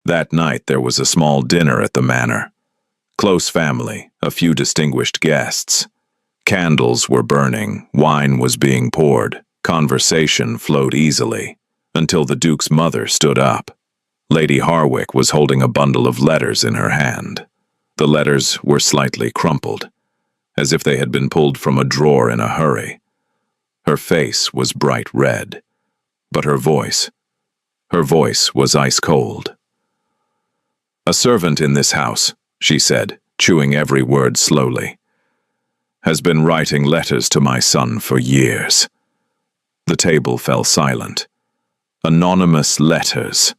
That night there was a small dinner at the manor. Close family, a few distinguished guests. Candles were burning, wine was being poured, conversation flowed easily, until the Duke's mother stood up. Lady Harwick was holding a bundle of letters in her hand. The letters were slightly crumpled, as if they had been pulled from a drawer in a hurry. Her face was bright red, but her voice was ice cold. "A servant in this house," she said, chewing every word slowly, "has been writing letters to my son for years." The table fell silent. Anonymous letters.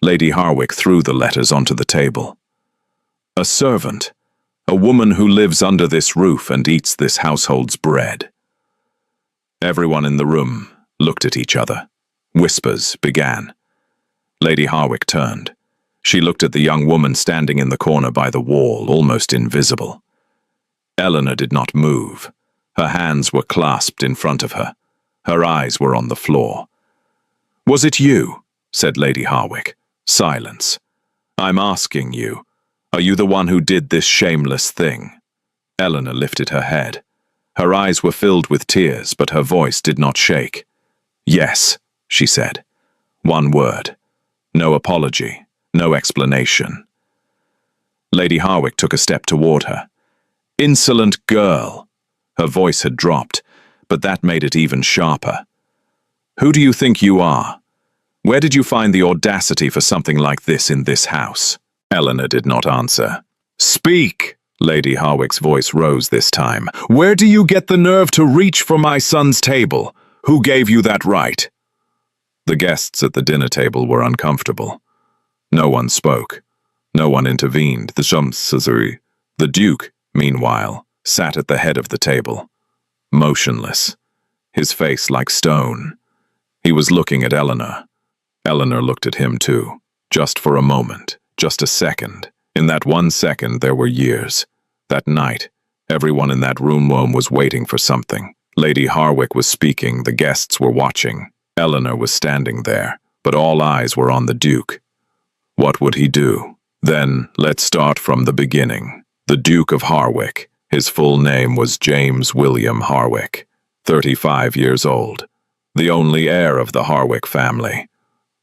Lady Harwick threw the letters onto the table. "A servant, a woman who lives under this roof and eats this household's bread." Everyone in the room looked at each other. Whispers began. Lady Harwick turned. She looked at the young woman standing in the corner by the wall, almost invisible. Eleanor did not move. Her hands were clasped in front of her. Her eyes were on the floor. "Was it you?" said Lady Harwick. "Silence. I'm asking you. Are you the one who did this shameless thing?" Eleanor lifted her head. Her eyes were filled with tears, but her voice did not shake. "Yes," she said. One word. No apology. No explanation. Lady Harwick took a step toward her. "Insolent girl!" Her voice had dropped, but that made it even sharper. "Who do you think you are? Where did you find the audacity for something like this in this house?" Eleanor did not answer. "Speak!" Lady Harwick's voice rose this time. "Where do you get the nerve to reach for my son's table? Who gave you that right?" The guests at the dinner table were uncomfortable. No one spoke. No one intervened. The Duke, meanwhile, sat at the head of the table, motionless, his face like stone. He was looking at Eleanor. Eleanor looked at him too, just for a moment, just a second. In that 1 second there were years. That night, everyone in that room was waiting for something. Lady Harwick was speaking, the guests were watching. Eleanor was standing there, but all eyes were on the Duke. What would he do? Then, let's start from the beginning. The Duke of Harwick. His full name was James William Harwick, 35 years old, the only heir of the Harwick family.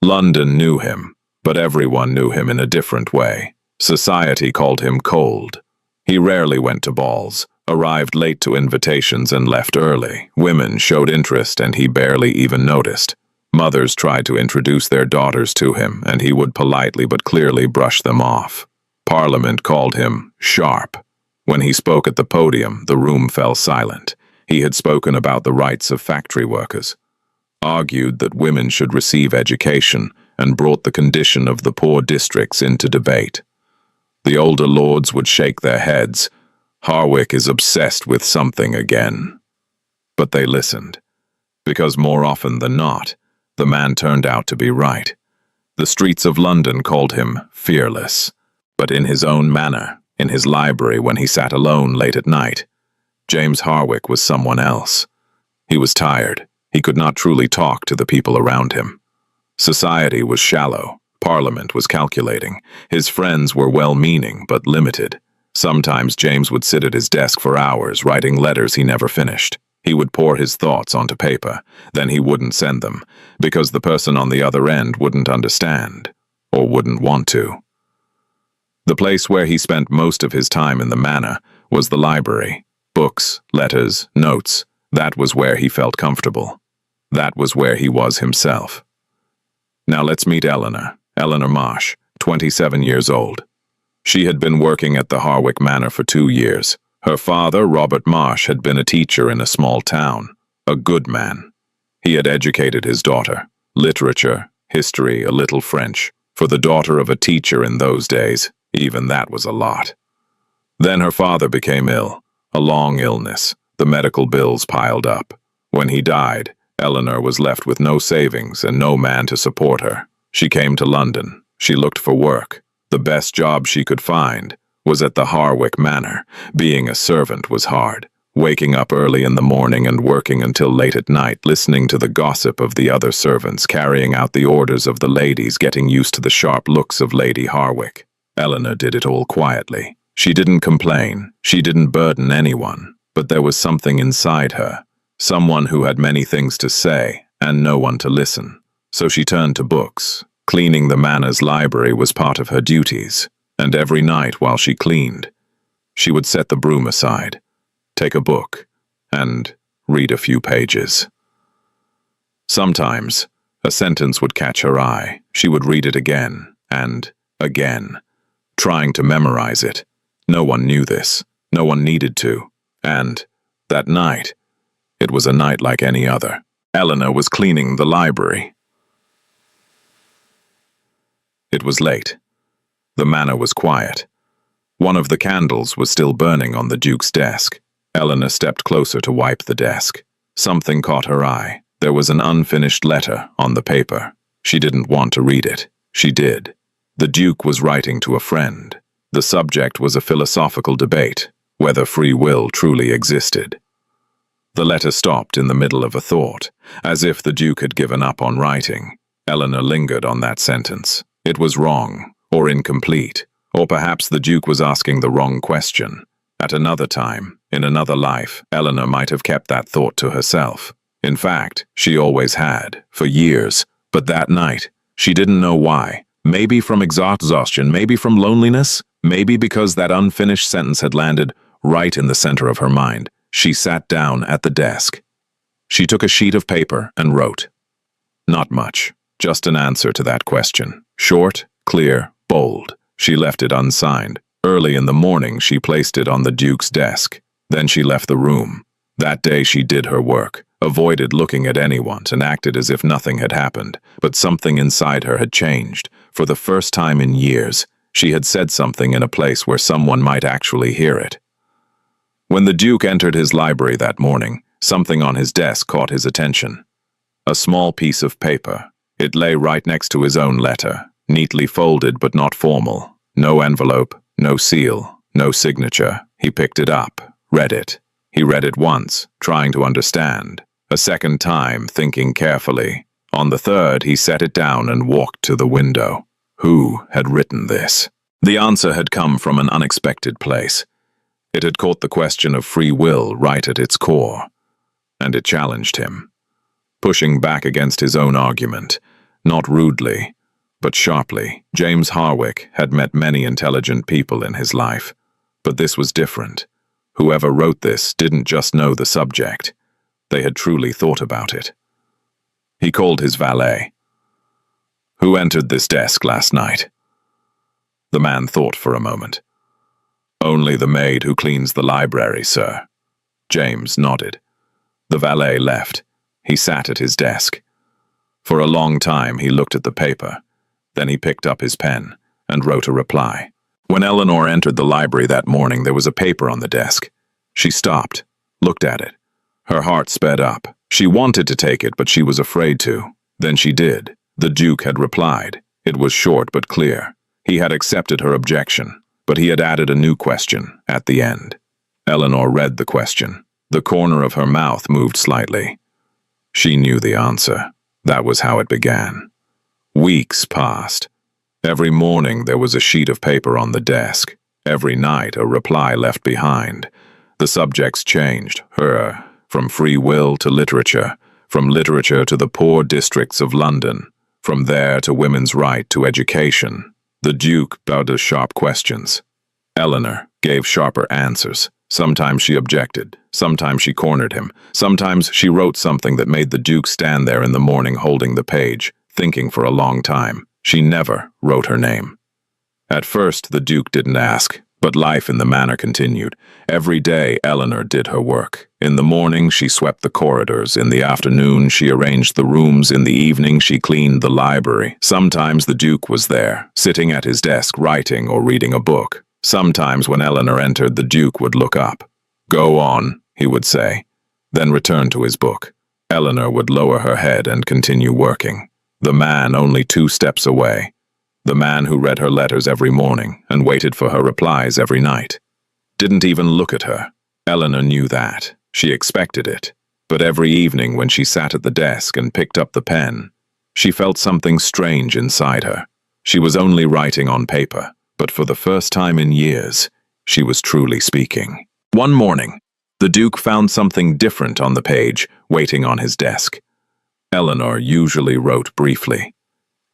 London knew him, but everyone knew him in a different way. Society called him cold. He rarely went to balls, arrived late to invitations and left early. Women showed interest and he barely even noticed. Mothers tried to introduce their daughters to him, and he would politely but clearly brush them off. Parliament called him sharp. When he spoke at the podium, the room fell silent. He had spoken about the rights of factory workers, argued that women should receive education, and brought the condition of the poor districts into debate. The older lords would shake their heads. Harwick is obsessed with something again. But they listened, because more often than not, the man turned out to be right. The streets of London called him fearless, but in his own manner, in his library when he sat alone late at night, James Harwick was someone else. He was tired. He could not truly talk to the people around him. Society was shallow. Parliament was calculating. His friends were well-meaning but limited. Sometimes James would sit at his desk for hours, writing letters he never finished. He would pour his thoughts onto paper, then he wouldn't send them, because the person on the other end wouldn't understand, or wouldn't want to. The place where he spent most of his time in the manor was the library. Books, letters, notes. That was where he felt comfortable. That was where he was himself. Now let's meet Eleanor Marsh, 27 years old. She had been working at the Harwick Manor for 2 years. Her father, Robert Marsh, had been a teacher in a small town, a good man. He had educated his daughter, literature, history, a little French. For the daughter of a teacher in those days, even that was a lot. Then her father became ill, a long illness. The medical bills piled up. When he died, Eleanor was left with no savings and no man to support her. She came to London. She looked for work. The best job she could find was at the Harwick Manor. Being a servant was hard. waking up early in the morning and working until late at night, listening to the gossip of the other servants, carrying out the orders of the ladies, getting used to the sharp looks of Lady Harwick. Eleanor did it all quietly. She didn't complain, she didn't burden anyone, but there was something inside her, someone who had many things to say and no one to listen. So she turned to books. Cleaning the manor's library was part of her duties, and every night while she cleaned, she would set the broom aside, take a book, and read a few pages. Sometimes, a sentence would catch her eye. She would read it again and again, trying to memorize it. No one knew this. No one needed to. And that night, it was a night like any other. Eleanor was cleaning the library. It was late. The manor was quiet. One of the candles was still burning on the Duke's desk. Eleanor stepped closer to wipe the desk. Something caught her eye. There was an unfinished letter on the paper. She didn't want to read it. She did. The Duke was writing to a friend. The subject was a philosophical debate, whether free will truly existed. The letter stopped in the middle of a thought, as if the Duke had given up on writing. Eleanor lingered on that sentence. It was wrong, or incomplete, or perhaps the Duke was asking the wrong question. At another time, in another life, Eleanor might have kept that thought to herself. In fact, she always had, for years, but that night, she didn't know why. Maybe from exhaustion, maybe from loneliness, maybe because that unfinished sentence had landed right in the center of her mind. She sat down at the desk. She took a sheet of paper and wrote. Not much, just an answer to that question. Short, clear, bold. She left it unsigned. Early in the morning, she placed it on the Duke's desk. Then she left the room. That day she did her work, avoided looking at anyone, and acted as if nothing had happened. But something inside her had changed. For the first time in years, she had said something in a place where someone might actually hear it. When the Duke entered his library that morning, something on his desk caught his attention. A small piece of paper. It lay right next to his own letter, neatly folded but not formal. No envelope, no seal, no signature. He picked it up, read it. He read it once, trying to understand. A second time, thinking carefully. On the third, he set it down and walked to the window. Who had written this? The answer had come from an unexpected place. It had caught the question of free will right at its core, and it challenged him, pushing back against his own argument, not rudely, but sharply. James Harwick had met many intelligent people in his life, but this was different. Whoever wrote this didn't just know the subject. They had truly thought about it. He called his valet. Who entered this desk last night? The man thought for a moment. Only the maid who cleans the library, sir. James nodded. The valet left. He sat at his desk. For a long time he looked at the paper. Then he picked up his pen and wrote a reply. When Eleanor entered the library that morning, there was a paper on the desk. She stopped, looked at it. Her heart sped up. She wanted to take it, but she was afraid to. Then she did. The Duke had replied. It was short but clear. He had accepted her objection, but he had added a new question at the end. Eleanor read the question. The corner of her mouth moved slightly. She knew the answer. That was how it began. Weeks passed. Every morning there was a sheet of paper on the desk. Every night a reply left behind. The subjects changed. Her, from free will to literature, from literature to the poor districts of London, from there to women's right to education. The Duke bowed to sharp questions. Eleanor gave sharper answers. Sometimes she objected. Sometimes she cornered him. Sometimes she wrote something that made the Duke stand there in the morning holding the page, thinking for a long time. She never wrote her name. At first, the Duke didn't ask, but life in the manor continued. Every day, Eleanor did her work. In the morning, she swept the corridors. In the afternoon, she arranged the rooms. In the evening, she cleaned the library. Sometimes the Duke was there, sitting at his desk, writing or reading a book. Sometimes when Eleanor entered, the Duke would look up. "Go on," he would say, then return to his book. Eleanor would lower her head and continue working. The man only 2 steps away. The man who read her letters every morning and waited for her replies every night. Didn't even look at her. Eleanor knew that. She expected it. But every evening when she sat at the desk and picked up the pen, she felt something strange inside her. She was only writing on paper, but for the first time in years, she was truly speaking. One morning, the Duke found something different on the page, waiting on his desk. Eleanor usually wrote briefly.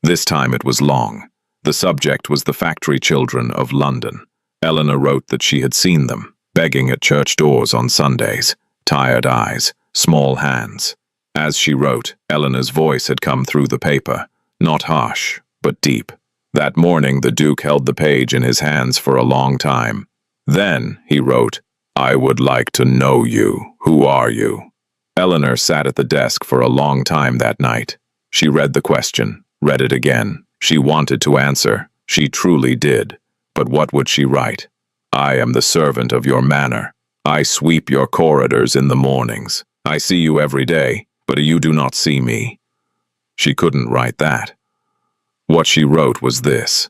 This time it was long. The subject was the factory children of London. Eleanor wrote that she had seen them, begging at church doors on Sundays, tired eyes, small hands. As she wrote, Eleanor's voice had come through the paper, not harsh, but deep. That morning, the Duke held the page in his hands for a long time. Then, he wrote, "I would like to know you. Who are you?" Eleanor sat at the desk for a long time that night. She read the question, read it again. She wanted to answer. She truly did. But what would she write? "I am the servant of your manor. I sweep your corridors in the mornings. I see you every day, but you do not see me." She couldn't write that. What she wrote was this: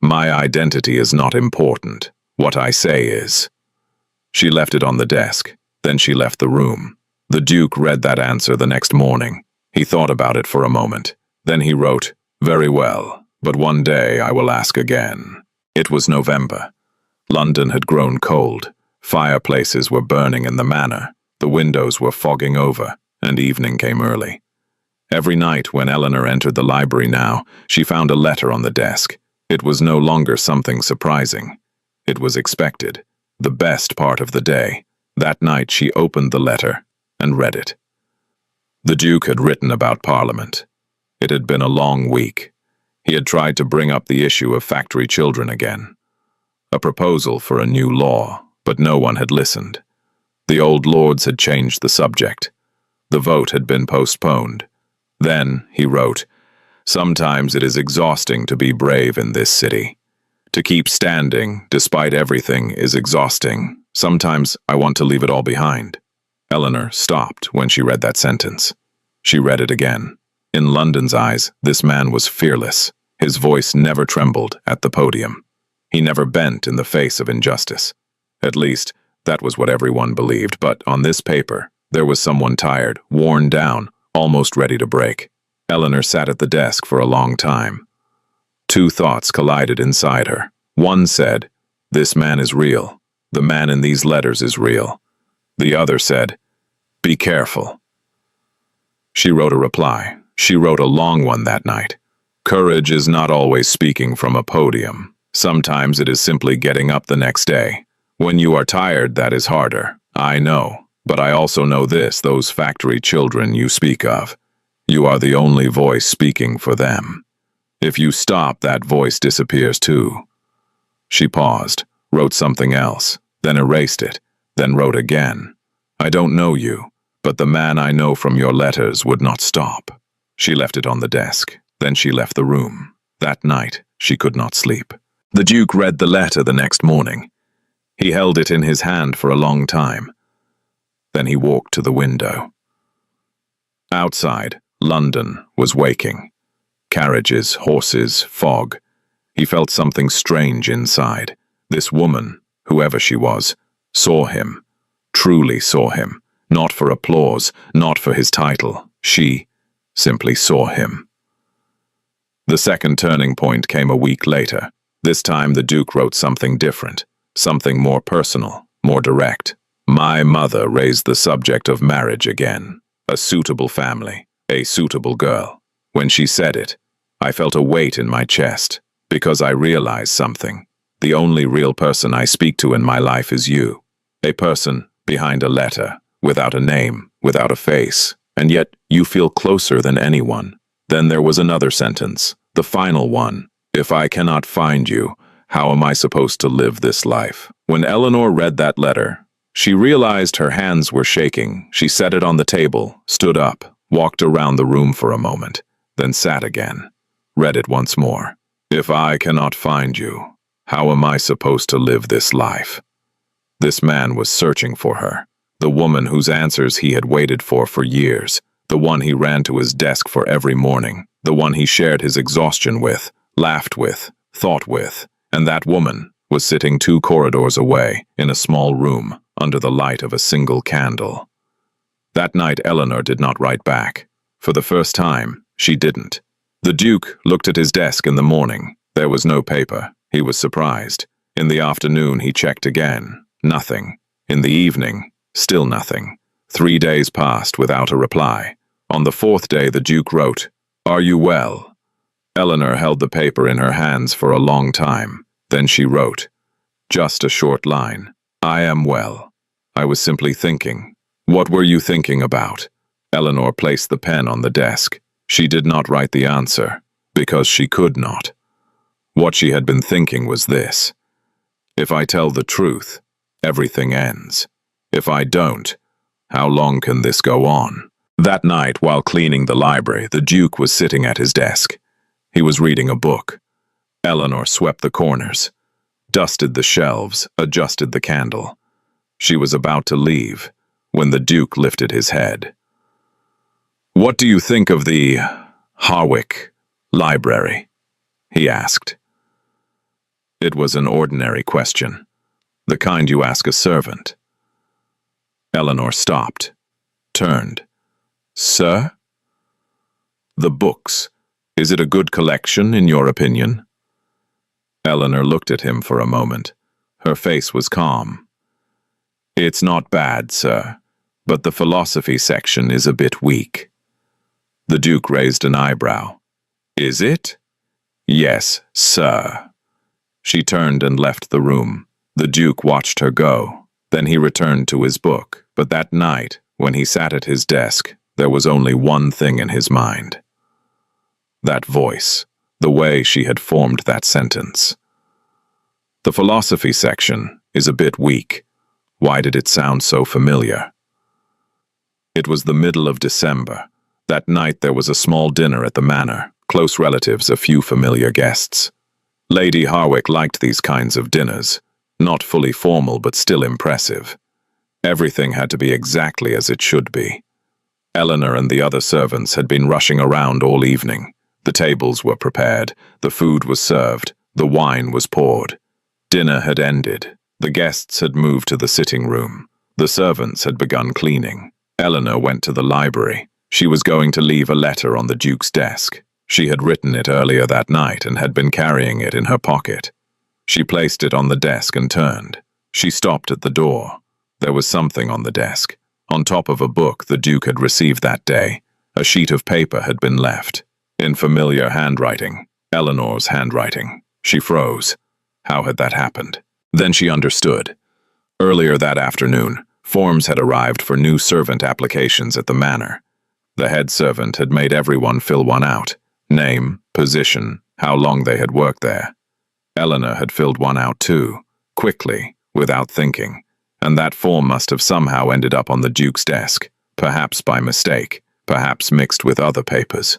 "My identity is not important. What I say is." She left it on the desk. Then she left the room. The Duke read that answer the next morning. He thought about it for a moment. Then he wrote, "Very well, but one day I will ask again." It was November. London had grown cold. Fireplaces were burning in the manor. The windows were fogging over, and evening came early. Every night when Eleanor entered the library now, she found a letter on the desk. It was no longer something surprising. It was expected, the best part of the day. That night she opened the letter and read it. The Duke had written about Parliament. It had been a long week. He had tried to bring up the issue of factory children again. A proposal for a new law, but no one had listened. The old lords had changed the subject. The vote had been postponed. Then, he wrote, "Sometimes it is exhausting to be brave in this city. To keep standing, despite everything, is exhausting. Sometimes I want to leave it all behind." Eleanor stopped when she read that sentence. She read it again. In London's eyes, this man was fearless. His voice never trembled at the podium. He never bent in the face of injustice. At least, that was what everyone believed, but on this paper, there was someone tired, worn down, almost ready to break. Eleanor sat at the desk for a long time. Two thoughts collided inside her. One said, "This man is real. The man in these letters is real." The other said, "Be careful." She wrote a reply. She wrote a long one that night. "Courage is not always speaking from a podium. Sometimes it is simply getting up the next day. When you are tired, that is harder. I know. But I also know this, those factory children you speak of. You are the only voice speaking for them. If you stop, that voice disappears too." She paused, wrote something else, then erased it, then wrote again. "I don't know you, but the man I know from your letters would not stop." She left it on the desk. Then she left the room. That night, she could not sleep. The Duke read the letter the next morning. He held it in his hand for a long time. Then he walked to the window. Outside, London was waking. Carriages, horses, fog. He felt something strange inside. This woman, whoever she was, saw him, truly saw him, not for applause, not for his title. She simply saw him. The second turning point came a week later. This time the Duke wrote something different, something more personal, more direct. "My mother raised the subject of marriage again. A suitable family, a suitable girl. When she said it, I felt a weight in my chest, because I realized something. The only real person I speak to in my life is you. A person behind a letter, without a name, without a face, and yet you feel closer than anyone." Then there was another sentence, the final one. "If I cannot find you, how am I supposed to live this life?" When Eleanor read that letter, she realized her hands were shaking. She set it on the table, stood up, walked around the room for a moment, then sat again, read it once more. "If I cannot find you, how am I supposed to live this life?" This man was searching for her, the woman whose answers he had waited for years, the one he ran to his desk for every morning, the one he shared his exhaustion with, laughed with, thought with, and that woman was sitting 2 corridors away in a small room, under the light of a single candle. That night Eleanor did not write back. For the first time, she didn't. The Duke looked at his desk in the morning. There was no paper. He was surprised. In the afternoon he checked again. Nothing. In the evening, still nothing. 3 days passed without a reply. On the 4th day the Duke wrote, "Are you well?" Eleanor held the paper in her hands for a long time. Then she wrote, just a short line, "I am well. I was simply thinking." "What were you thinking about?" Eleanor placed the pen on the desk. She did not write the answer, because she could not. What she had been thinking was this: if I tell the truth, everything ends. If I don't, how long can this go on? That night, while cleaning the library, the Duke was sitting at his desk. He was reading a book. Eleanor swept the corners, dusted the shelves, adjusted the candle. She was about to leave when the Duke lifted his head. "What do you think of the Harwick library?" he asked. It was an ordinary question, the kind you ask a servant. Eleanor stopped, turned. "Sir?" "The books. Is it a good collection, in your opinion?" Eleanor looked at him for a moment. Her face was calm. "It's not bad, sir, but the philosophy section is a bit weak." The Duke raised an eyebrow. "Is it?" "Yes, sir." She turned and left the room. The Duke watched her go. Then he returned to his book. But that night, when he sat at his desk, there was only one thing in his mind. That voice, the way she had formed that sentence. The philosophy section is a bit weak. Why did it sound so familiar? It was the middle of December. That night there was a small dinner at the manor, close relatives, a few familiar guests. Lady Harwick liked these kinds of dinners, not fully formal but still impressive. Everything had to be exactly as it should be. Eleanor and the other servants had been rushing around all evening. The tables were prepared, the food was served, the wine was poured. Dinner had ended. The guests had moved to the sitting room. The servants had begun cleaning. Eleanor went to the library. She was going to leave a letter on the Duke's desk. She had written it earlier that night and had been carrying it in her pocket. She placed it on the desk and turned. She stopped at the door. There was something on the desk. On top of a book the Duke had received that day, a sheet of paper had been left. In familiar handwriting, Eleanor's handwriting. She froze. How had that happened? Then she understood. Earlier that afternoon, forms had arrived for new servant applications at the manor. The head servant had made everyone fill one out. Name, position, how long they had worked there. Eleanor had filled one out too, quickly, without thinking, and that form must have somehow ended up on the Duke's desk, perhaps by mistake, perhaps mixed with other papers.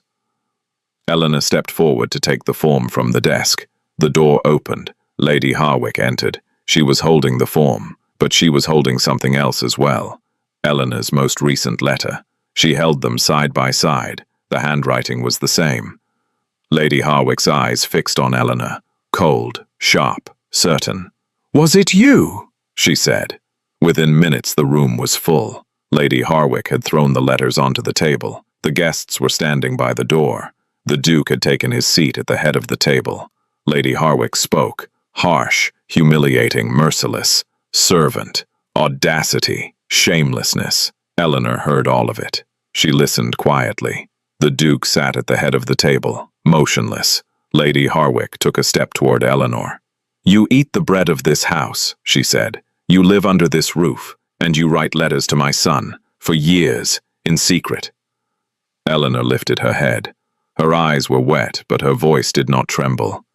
Eleanor stepped forward to take the form from the desk. The door opened. Lady Harwick entered. She was holding the form, but she was holding something else as well. Eleanor's most recent letter. She held them side by side. The handwriting was the same. Lady Harwick's eyes fixed on Eleanor, cold, sharp, certain. "Was it you?" she said. Within minutes the room was full. Lady Harwick had thrown the letters onto the table. The guests were standing by the door. The Duke had taken his seat at the head of the table. Lady Harwick spoke, harsh, humiliating, merciless. Servant, audacity, shamelessness. Eleanor heard all of it. She listened quietly. The Duke sat at the head of the table, motionless. Lady Harwick took a step toward Eleanor. "You eat the bread of this house," she said. "You live under this roof, and you write letters to my son, for years, in secret." Eleanor lifted her head. Her eyes were wet, but her voice did not tremble.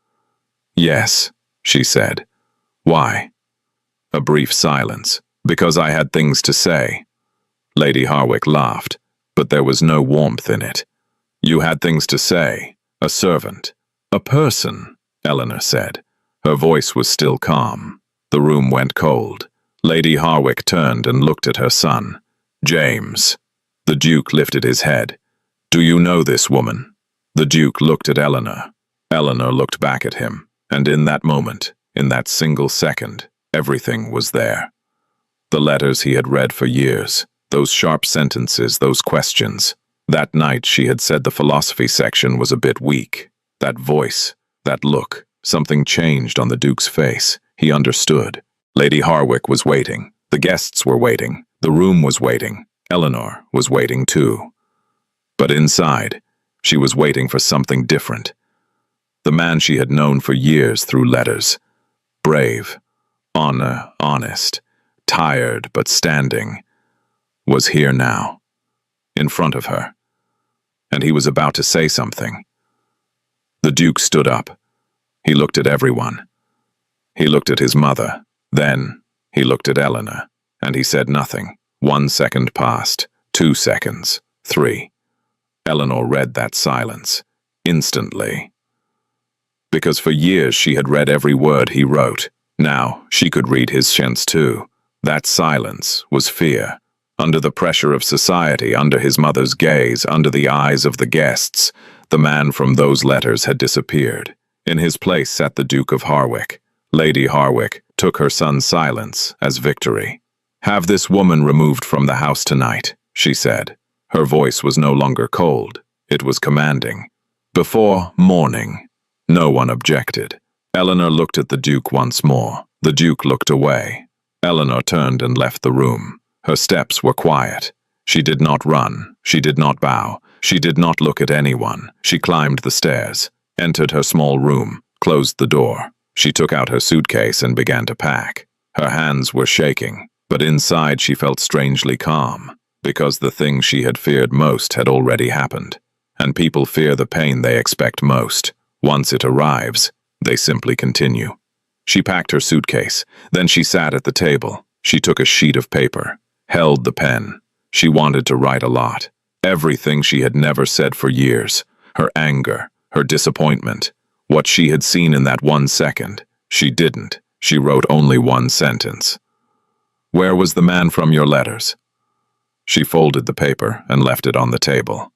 "Yes," she said. "Why?" A brief silence. "Because I had things to say." Lady Harwick laughed, but there was no warmth in it. "You had things to say. A servant. A person," Eleanor said. Her voice was still calm. The room went cold. Lady Harwick turned and looked at her son. "James." The Duke lifted his head. "Do you know this woman?" The Duke looked at Eleanor. Eleanor looked back at him, and in that moment, in that single second, everything was there. The letters he had read for years, those sharp sentences, those questions. That night she had said the philosophy section was a bit weak. That voice, that look, something changed on the Duke's face. He understood. Lady Harwick was waiting. The guests were waiting. The room was waiting. Eleanor was waiting too. But inside, she was waiting for something different. The man she had known for years through letters. Brave, honest, tired but standing, was here now, in front of her. And he was about to say something. The Duke stood up. He looked at everyone. He looked at his mother. Then he looked at Eleanor, and he said nothing. 1 second passed, 2 seconds, 3. Eleanor read that silence, instantly. Because for years she had read every word he wrote. Now she could read his chants too. That silence was fear. Under the pressure of society, under his mother's gaze, under the eyes of the guests, the man from those letters had disappeared. In his place sat the Duke of Harwick. Lady Harwick took her son's silence as victory. "Have this woman removed from the house tonight," she said. Her voice was no longer cold. It was commanding. Before morning, no one objected. Eleanor looked at the Duke once more. The Duke looked away. Eleanor turned and left the room. Her steps were quiet. She did not run. She did not bow. She did not look at anyone. She climbed the stairs, entered her small room, closed the door. She took out her suitcase and began to pack. Her hands were shaking, but inside she felt strangely calm, because the thing she had feared most had already happened. And people fear the pain they expect most. Once it arrives, they simply continue. She packed her suitcase. Then she sat at the table. She took a sheet of paper, held the pen. She wanted to write a lot. Everything she had never said for years. Her anger, her disappointment. What she had seen in that 1 second. She didn't. She wrote only 1 sentence. "Where was the man from your letters?" She folded the paper and left it on the table.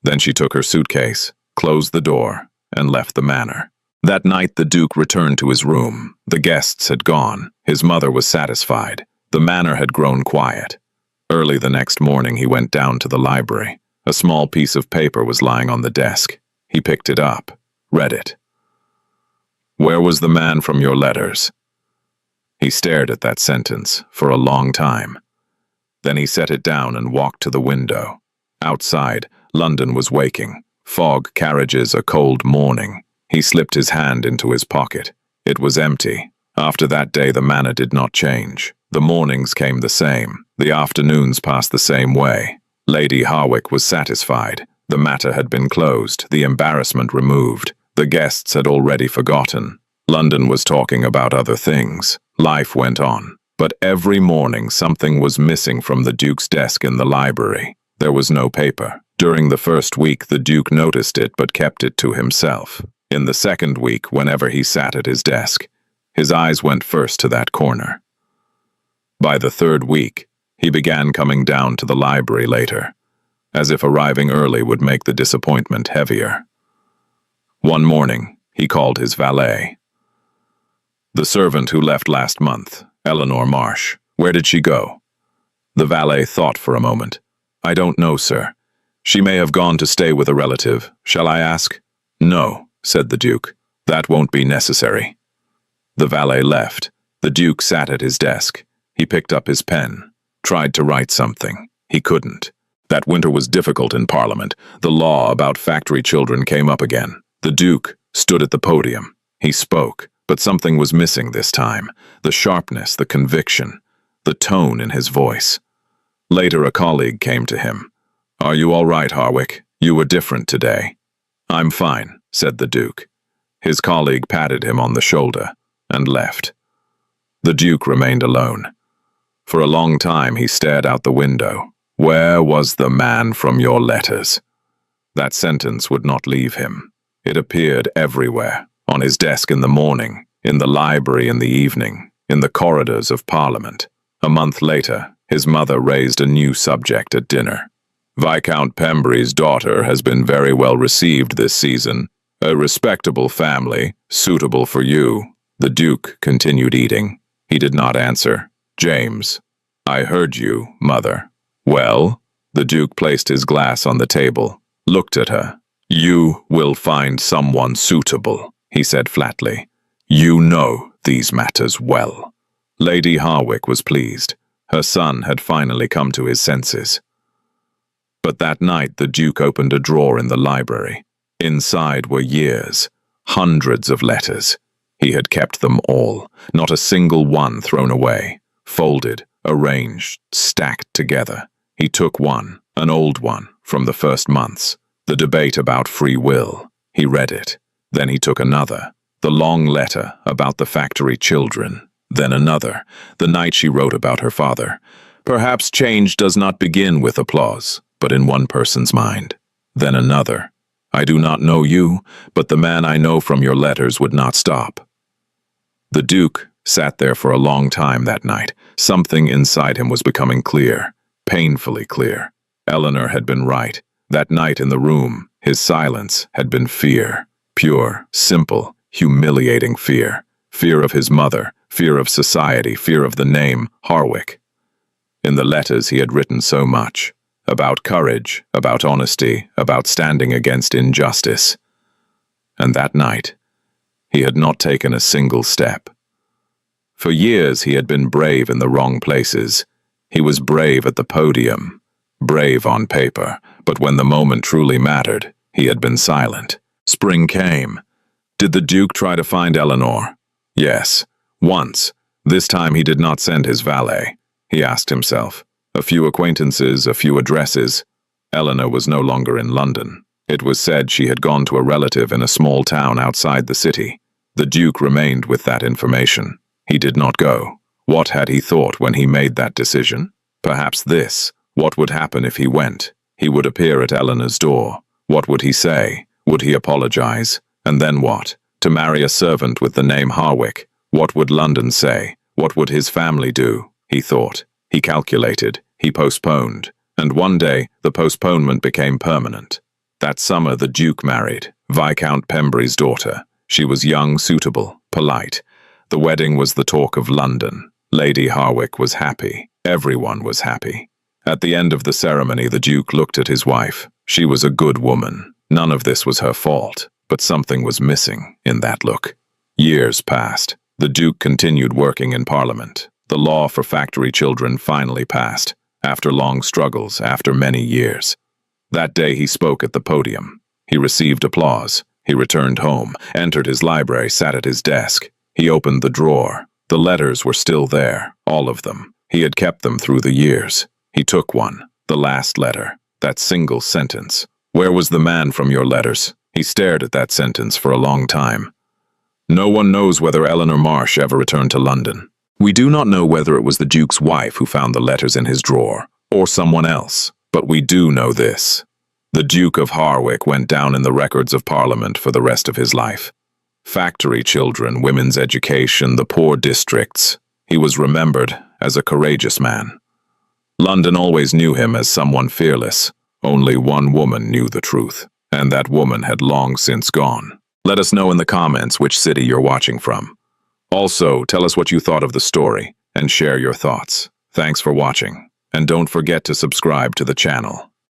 Then she took her suitcase, closed the door, and left the manor. That night the Duke returned to his room. The guests had gone. His mother was satisfied. The manor had grown quiet. Early the next morning he went down to the library. A small piece of paper was lying on the desk. He picked it up, read it. "Where was the man from your letters?" He stared at that sentence for a long time. Then he set it down and walked to the window. Outside, London was waking. Fog carriages, a cold morning. He slipped his hand into his pocket. It was empty. After that day the manor did not change. The mornings came the same. The afternoons passed the same way. Lady Harwick was satisfied. The matter had been closed, the embarrassment removed. The guests had already forgotten. London was talking about other things. Life went on. But every morning something was missing from the Duke's desk in the library. There was no paper. During the first week the Duke noticed it but kept it to himself. In the second week, whenever he sat at his desk, his eyes went first to that corner. By the third week, he began coming down to the library later, as if arriving early would make the disappointment heavier. One morning, he called his valet. "The servant who left last month, Eleanor Marsh. Where did she go?" The valet thought for a moment. "I don't know, sir. She may have gone to stay with a relative. Shall I ask?" "No," said the Duke. "That won't be necessary." The valet left. The Duke sat at his desk. He picked up his pen, tried to write something. He couldn't. That winter was difficult in Parliament. The law about factory children came up again. The Duke stood at the podium. He spoke, but something was missing this time. The sharpness, the conviction, the tone in his voice. Later a colleague came to him. "Are you all right, Harwick? You were different today." "I'm fine," said the Duke. His colleague patted him on the shoulder and left. The Duke remained alone. For a long time he stared out the window. Where was the man from your letters? That sentence would not leave him. It appeared everywhere, on his desk in the morning, in the library in the evening, in the corridors of Parliament. A month later, his mother raised a new subject at dinner. "Viscount Pembury's daughter has been very well received this season. A respectable family, suitable for you." The Duke continued eating. He did not answer. "James," I heard you, mother. Well? The Duke placed his glass on the table, looked at her. You will find someone suitable, he said flatly. You know these matters well. Lady Harwick was pleased. Her son had finally come to his senses. But that night the Duke opened a drawer in the library. Inside were years, hundreds of letters. He had kept them all, not a single one thrown away, folded, arranged, stacked together. He took one, an old one, from the first months, the debate about free will. He read it. Then he took another, the long letter about the factory children. Then another, the night she wrote about her father. Perhaps change does not begin with applause, but in one person's mind. Then another. I do not know you, but the man I know from your letters would not stop. The Duke sat there for a long time that night. Something inside him was becoming clear, painfully clear. Eleanor had been right. That night in the room, his silence had been fear. Pure, simple, humiliating fear. Fear of his mother, fear of society, fear of the name Harwick. In the letters he had written so much. About courage, about honesty, about standing against injustice. And that night, he had not taken a single step. For years he had been brave in the wrong places. He was brave at the podium, brave on paper, but when the moment truly mattered, he had been silent. Spring came. Did the Duke try to find Eleanor? Yes, once. This time he did not send his valet. He asked himself. A few acquaintances, a few addresses. Eleanor was no longer in London. It was said she had gone to a relative in a small town outside the city. The Duke remained with that information. He did not go. What had he thought when he made that decision? Perhaps this. What would happen if he went? He would appear at Eleanor's door. What would he say? Would he apologize? And then what? To marry a servant with the name Harwick. What would London say? What would his family do? He thought. He calculated. He postponed. And one day, the postponement became permanent. That summer, the Duke married Viscount Pembury's daughter. She was young, suitable, polite. The wedding was the talk of London. Lady Harwick was happy. Everyone was happy. At the end of the ceremony, the Duke looked at his wife. She was a good woman. None of this was her fault, but something was missing in that look. Years passed. The Duke continued working in Parliament. The law for factory children finally passed, after long struggles, after many years. That day he spoke at the podium. He received applause. He returned home, entered his library, sat at his desk. He opened the drawer. The letters were still there, all of them. He had kept them through the years. He took one, the last letter, that single sentence. Where was the man from your letters? He stared at that sentence for a long time. No one knows whether Eleanor Marsh ever returned to London. We do not know whether it was the Duke's wife who found the letters in his drawer, or someone else, but we do know this. The Duke of Harwick went down in the records of Parliament for the rest of his life. Factory children, women's education, the poor districts. He was remembered as a courageous man. London always knew him as someone fearless. Only one woman knew the truth, and that woman had long since gone. Let us know in the comments which city you're watching from. Also, tell us what you thought of the story, and share your thoughts. Thanks for watching, and don't forget to subscribe to the channel.